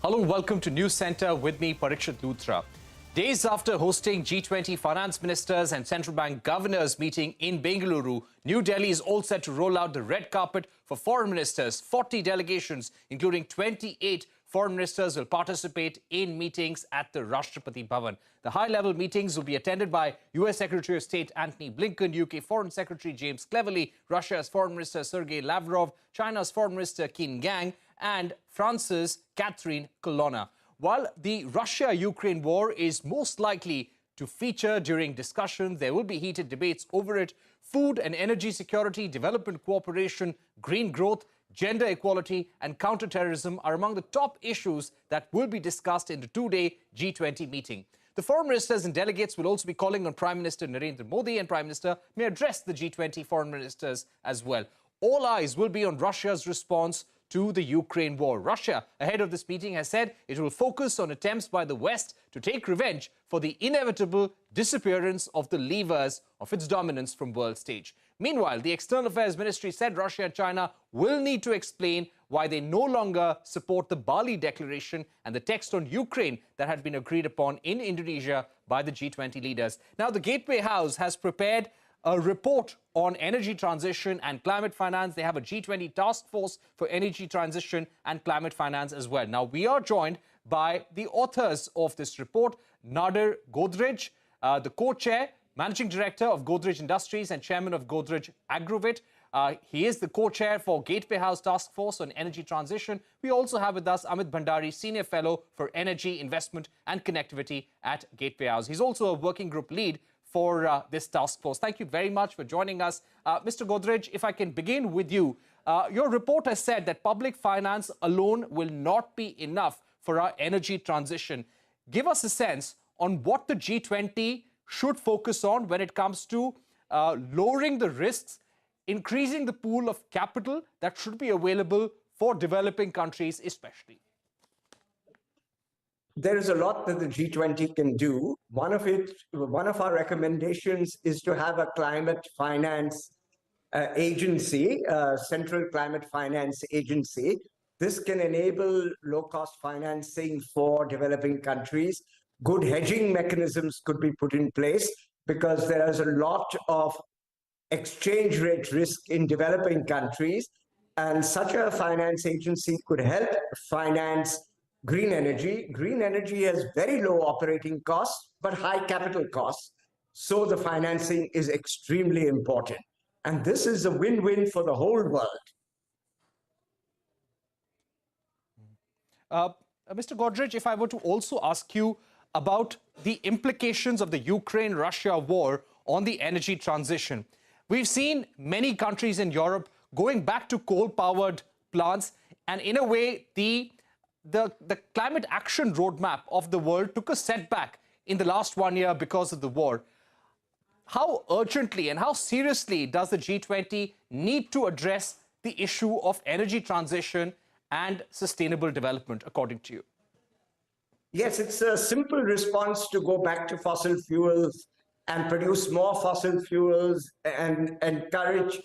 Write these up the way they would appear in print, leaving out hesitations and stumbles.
Hello, welcome to Newscentre with me, Parikshit Luthra. Days after hosting G20 finance ministers and central bank governors meeting in Bengaluru, New Delhi is all set to roll out the red carpet for foreign ministers. 40 delegations, including 28 foreign ministers, will participate in meetings at the Rashtrapati Bhavan. The high-level meetings will be attended by US Secretary of State Antony Blinken, UK Foreign Secretary James Cleverly, Russia's Foreign Minister Sergei Lavrov, China's Foreign Minister Qin Gang, and France's Catherine Colonna. While the Russia-Ukraine war is most likely to feature during discussions, there will be heated debates over it. Food and energy security, development cooperation, green growth, gender equality and counter-terrorism are among the top issues that will be discussed in the two-day G20 meeting. The foreign ministers and delegates will also be calling on Prime Minister Narendra Modi, and Prime Minister may address the G20 foreign ministers as well. All eyes will be on Russia's response to the Ukraine war. Russia, ahead of this meeting, has said it will focus on attempts by the West to take revenge for the inevitable disappearance of the levers of its dominance from world stage. Meanwhile, the External Affairs Ministry said Russia and China will need to explain why they no longer support the Bali Declaration and the text on Ukraine that had been agreed upon in Indonesia by the G20 leaders. Now, the Gateway House has prepared a report on energy transition and climate finance. They have a G20 task force for energy transition and climate finance as well. Now, we are joined by the authors of this report, Nadir Godrej, the co-chair, managing director of Godrej Industries and chairman of Godrej Agrovit. He is the co-chair for Gateway House Task Force on Energy Transition. We also have with us Amit Bhandari, senior fellow for energy, investment and connectivity at Gateway House. He's also a working group lead for this task force. Thank you very much for joining us. Mr. Godrej, if I can begin with you. Your report has said that public finance alone will not be enough for our energy transition. Give us a sense on what the G20 should focus on when it comes to lowering the risks, increasing the pool of capital that should be available for developing countries especially. There is a lot that the G20 can do. One of our recommendations is to have a climate finance agency, central climate finance agency. This can enable low-cost financing for developing countries. Good hedging mechanisms could be put in place because there is a lot of exchange rate risk in developing countries, and such a finance agency could help finance green energy. Green energy has very low operating costs, but high capital costs. So the financing is extremely important. And this is a win-win for the whole world. Mr. Godrej, if I were to also ask you about the implications of the Ukraine-Russia war on the energy transition. We've seen many countries in Europe going back to coal-powered plants, and in a way, the climate action roadmap of the world took a setback in the last 1 year because of the war. How urgently and how seriously does the G20 need to address the issue of energy transition and sustainable development, according to you? Yes, it's a simple response to go back to fossil fuels and produce more fossil fuels and encourage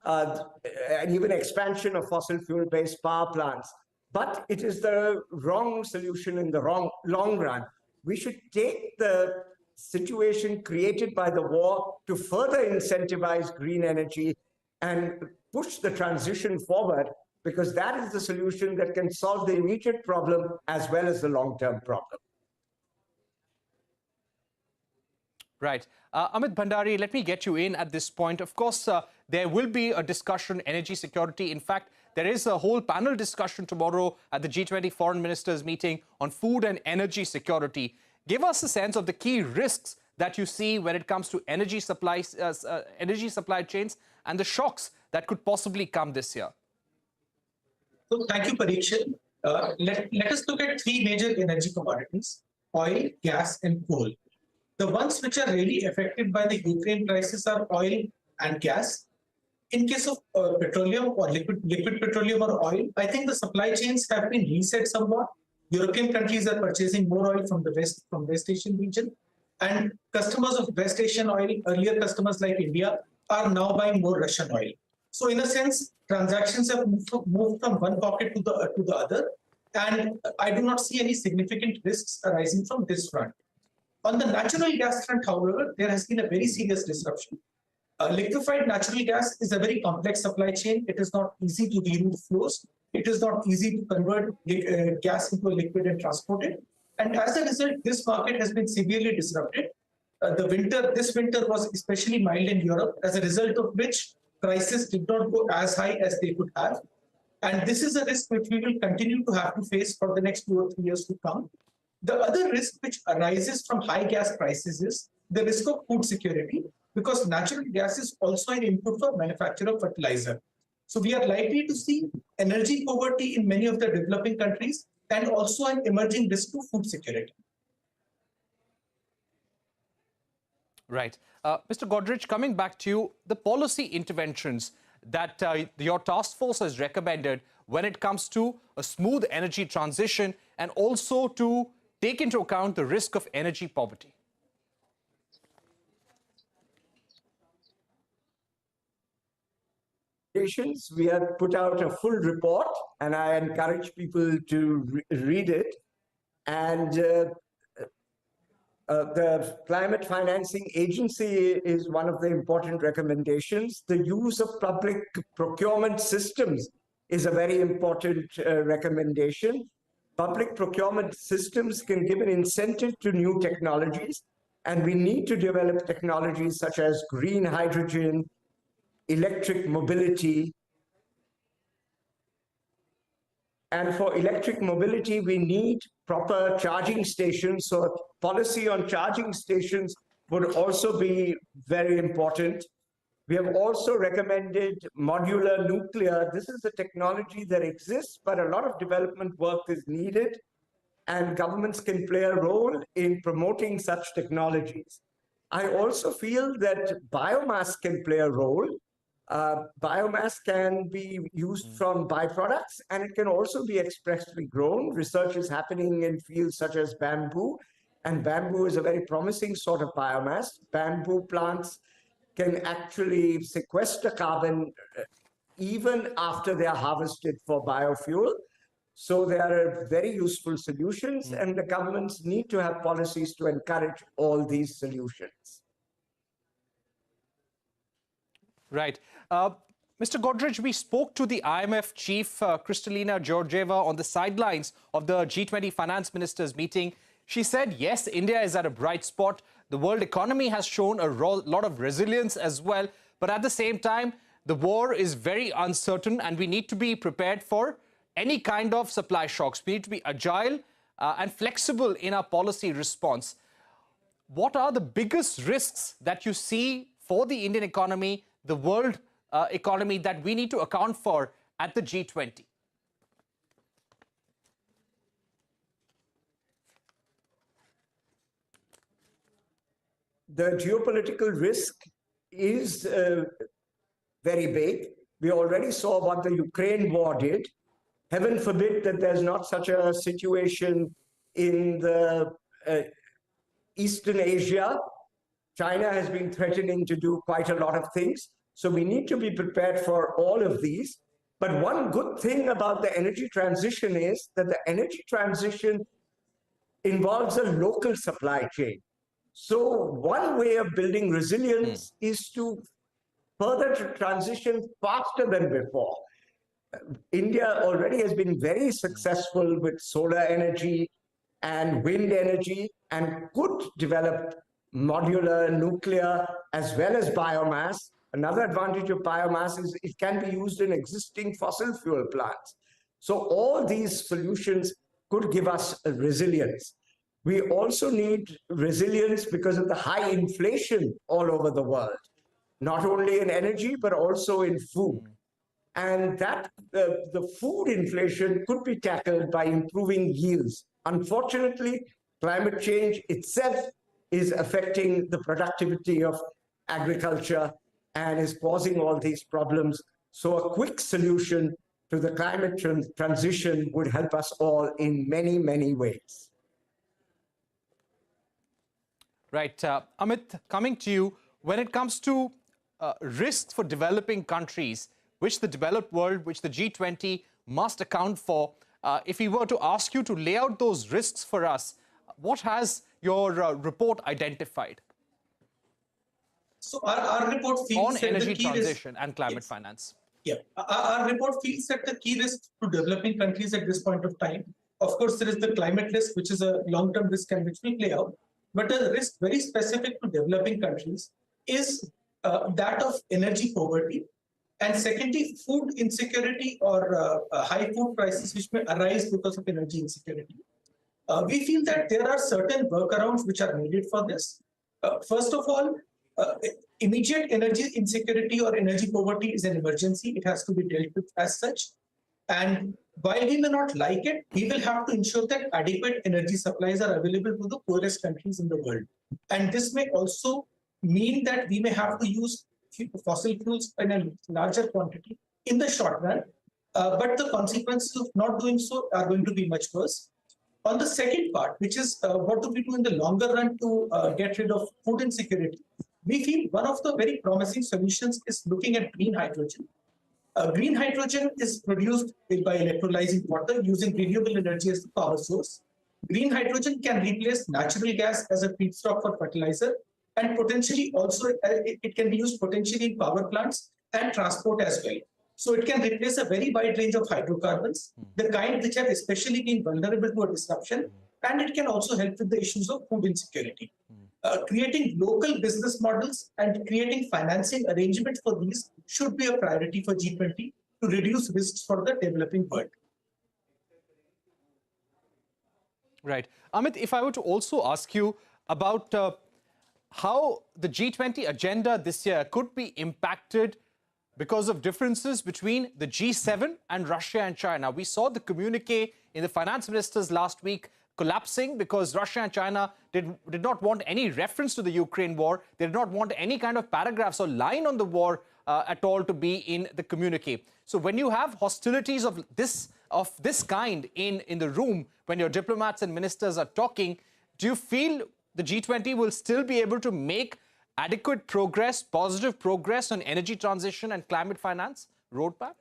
and even expansion of fossil fuel-based power plants. But it is the wrong solution in the long run. We should take the situation created by the war to further incentivize green energy and push the transition forward, because that is the solution that can solve the immediate problem as well as the long-term problem. Right. Amit Bhandari, let me get you in at this point. Of course, there will be a discussion, energy security. In fact, there is a whole panel discussion tomorrow at the G20 foreign ministers meeting on food and energy security. Give us a sense of the key risks that you see when it comes to energy supply chains and the shocks that could possibly come this year. So thank you, Parikshit. Let us look at three major energy commodities: oil, gas, and coal. The ones which are really affected by the Ukraine crisis are oil and gas. In case of petroleum or liquid petroleum or oil, I think the supply chains have been reset somewhat. European countries are purchasing more oil from the West Asian region, and customers of West Asian oil, earlier customers like India, are now buying more Russian oil. So in a sense, transactions have moved from one pocket to the other. And I do not see any significant risks arising from this front. On the natural gas front, however, there has been a very serious disruption. Liquefied natural gas is a very complex supply chain. It is not easy to reroute flows. It is not easy to convert gas into a liquid and transport it. And as a result, this market has been severely disrupted. This winter was especially mild in Europe, as a result of which prices did not go as high as they could have. And this is a risk which we will continue to have to face for the next 2 or 3 years to come. The other risk which arises from high gas prices is the risk of food security, because natural gas is also an input for manufacture of fertilizer. So we are likely to see energy poverty in many of the developing countries and also an emerging risk to food security. Right. Mr. Godrej, coming back to you, the policy interventions that your task force has recommended when it comes to a smooth energy transition and also to take into account the risk of energy poverty. We have put out a full report, and I encourage people to read it. And the Climate Financing Agency is one of the important recommendations. The use of public procurement systems is a very important recommendation. Public procurement systems can give an incentive to new technologies, and we need to develop technologies such as green hydrogen, electric mobility. And for electric mobility, we need proper charging stations. So policy on charging stations would also be very important. We have also recommended modular nuclear. This is a technology that exists, but a lot of development work is needed, and governments can play a role in promoting such technologies. I also feel that biomass can play a role. Biomass can be used from byproducts, and it can also be expressly grown. Research is happening in fields such as bamboo, and bamboo is a very promising sort of biomass. Bamboo plants can actually sequester carbon even after they are harvested for biofuel. So they are very useful solutions, and the governments need to have policies to encourage all these solutions. Right. Mr. Godrej, we spoke to the IMF chief, Kristalina Georgieva, on the sidelines of the G20 finance ministers meeting. She said, yes, India is at a bright spot. The world economy has shown a lot of resilience as well. But at the same time, the war is very uncertain, and we need to be prepared for any kind of supply shocks. We need to be agile and flexible in our policy response. What are the biggest risks that you see for the Indian economy, the world economy, that we need to account for at the G20? The geopolitical risk is very big. We already saw what the Ukraine war did. Heaven forbid that there's not such a situation in the Eastern Asia. China has been threatening to do quite a lot of things. So we need to be prepared for all of these. But one good thing about the energy transition is that the energy transition involves a local supply chain. So one way of building resilience is to further transition faster than before. India already has been very successful with solar energy and wind energy, and could develop modular nuclear as well as biomass. Another advantage of biomass is it can be used in existing fossil fuel plants. So all these solutions could give us a resilience. We also need resilience because of the high inflation all over the world, not only in energy, but also in food. And that the food inflation could be tackled by improving yields. Unfortunately, climate change itself is affecting the productivity of agriculture and is causing all these problems. So a quick solution to the climate transition would help us all in many, many ways. Right. Amit, coming to you, when it comes to risks for developing countries, which the developed world, which the G20 must account for, if we were to ask you to lay out those risks for us, what has your report identified So our report feels on that energy the key transition and climate finance? Yeah, our report feels that the key risk to developing countries at this point of time, of course, there is the climate risk, which is a long-term risk and which will play out. But a risk very specific to developing countries is that of energy poverty. And secondly, food insecurity or high food prices which may arise because of energy insecurity. We feel that there are certain workarounds which are needed for this. First of all, immediate energy insecurity or energy poverty is an emergency. It has to be dealt with as such. And while we may not like it, we will have to ensure that adequate energy supplies are available to the poorest countries in the world. And this may also mean that we may have to use fossil fuels in a larger quantity in the short run. But the consequences of not doing so are going to be much worse. On the second part, which is what do we do in the longer run to get rid of food insecurity, we feel one of the very promising solutions is looking at green hydrogen. Green hydrogen is produced by electrolyzing water using renewable energy as the power source. Green hydrogen can replace natural gas as a feedstock for fertilizer, and potentially also it can be used potentially in power plants and transport as well. So it can replace a very wide range of hydrocarbons, the kind which have especially been vulnerable to a disruption, and it can also help with the issues of food insecurity. Creating local business models and creating financing arrangements for these should be a priority for G20 to reduce risks for the developing world. Right. Amit, if I were to also ask you about how the G20 agenda this year could be impacted because of differences between the G7 and Russia and China. We saw the communique in the finance ministers last week collapsing because Russia and China did not want any reference to the Ukraine war. They did not want any kind of paragraphs or line on the war at all to be in the communique. So when you have hostilities of this kind in the room, when your diplomats and ministers are talking, do you feel the G20 will still be able to make adequate progress, positive progress on energy transition and climate finance roadmap?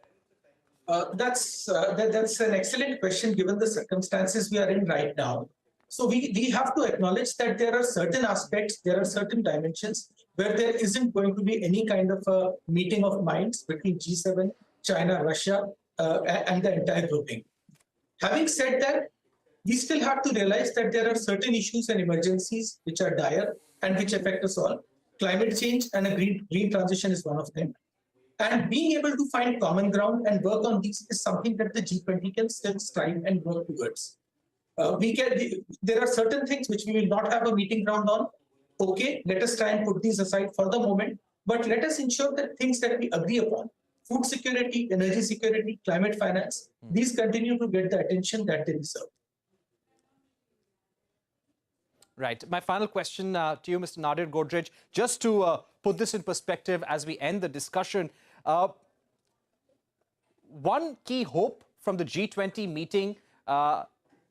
That's an excellent question given the circumstances we are in right now. So we have to acknowledge that there are certain aspects, there are certain dimensions where there isn't going to be any kind of a meeting of minds between G7, China, Russia, and the entire grouping. Having said that, we still have to realize that there are certain issues and emergencies which are dire and which affect us all. Climate change and a green transition is one of them. And being able to find common ground and work on these is something that the G20 can still strive and work towards. There are certain things which we will not have a meeting ground on. Okay, let us try and put these aside for the moment, but let us ensure that things that we agree upon, food security, energy security, climate finance, these continue to get the attention that they deserve. Right. My final question to you, Mr. Nadir Godrej, just to put this in perspective as we end the discussion. One key hope from the G20 meeting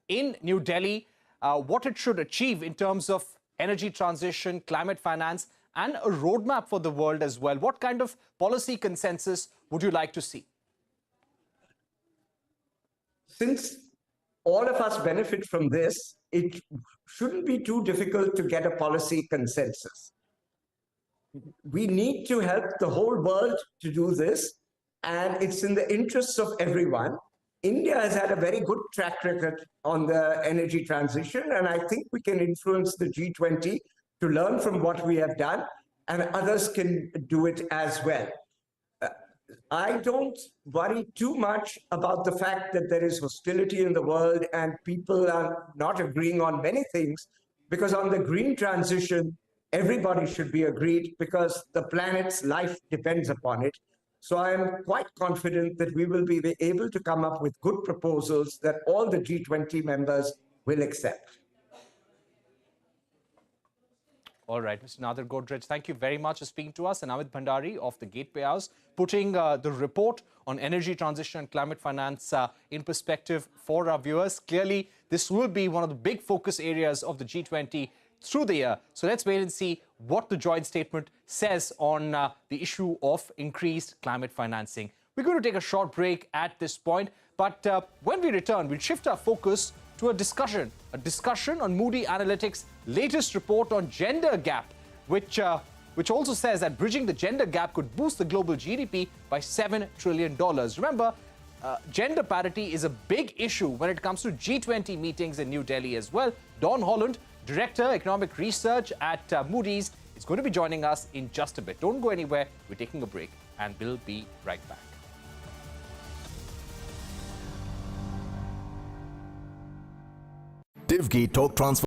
in New Delhi, what it should achieve in terms of energy transition, climate finance, and a roadmap for the world as well. What kind of policy consensus would you like to see? Since all of us benefit from this, it shouldn't be too difficult to get a policy consensus. We need to help the whole world to do this, and it's in the interests of everyone. India has had a very good track record on the energy transition, and I think we can influence the G20 to learn from what we have done, and others can do it as well. I don't worry too much about the fact that there is hostility in the world and people are not agreeing on many things, because on the green transition, everybody should be agreed because the planet's life depends upon it. So I am quite confident that we will be able to come up with good proposals that all the G20 members will accept. All right, Mr. Nadir Godrej, thank you very much for speaking to us. And Amit Bhandari of the Gateway House, putting the report on energy transition and climate finance in perspective for our viewers. Clearly, this will be one of the big focus areas of the G20 through the year. So let's wait and see what the joint statement says on the issue of increased climate financing. We're going to take a short break at this point, but when we return, we'll shift our focus to a discussion on Moody Analytics' latest report on gender gap, which also says that bridging the gender gap could boost the global GDP by $7 trillion. Remember, gender parity is a big issue when it comes to G20 meetings in New Delhi as well. Don Holland, Director, Economic Research at Moody's, is going to be joining us in just a bit. Don't go anywhere. We're taking a break, and we'll be right back. Tivgi Talk Transfer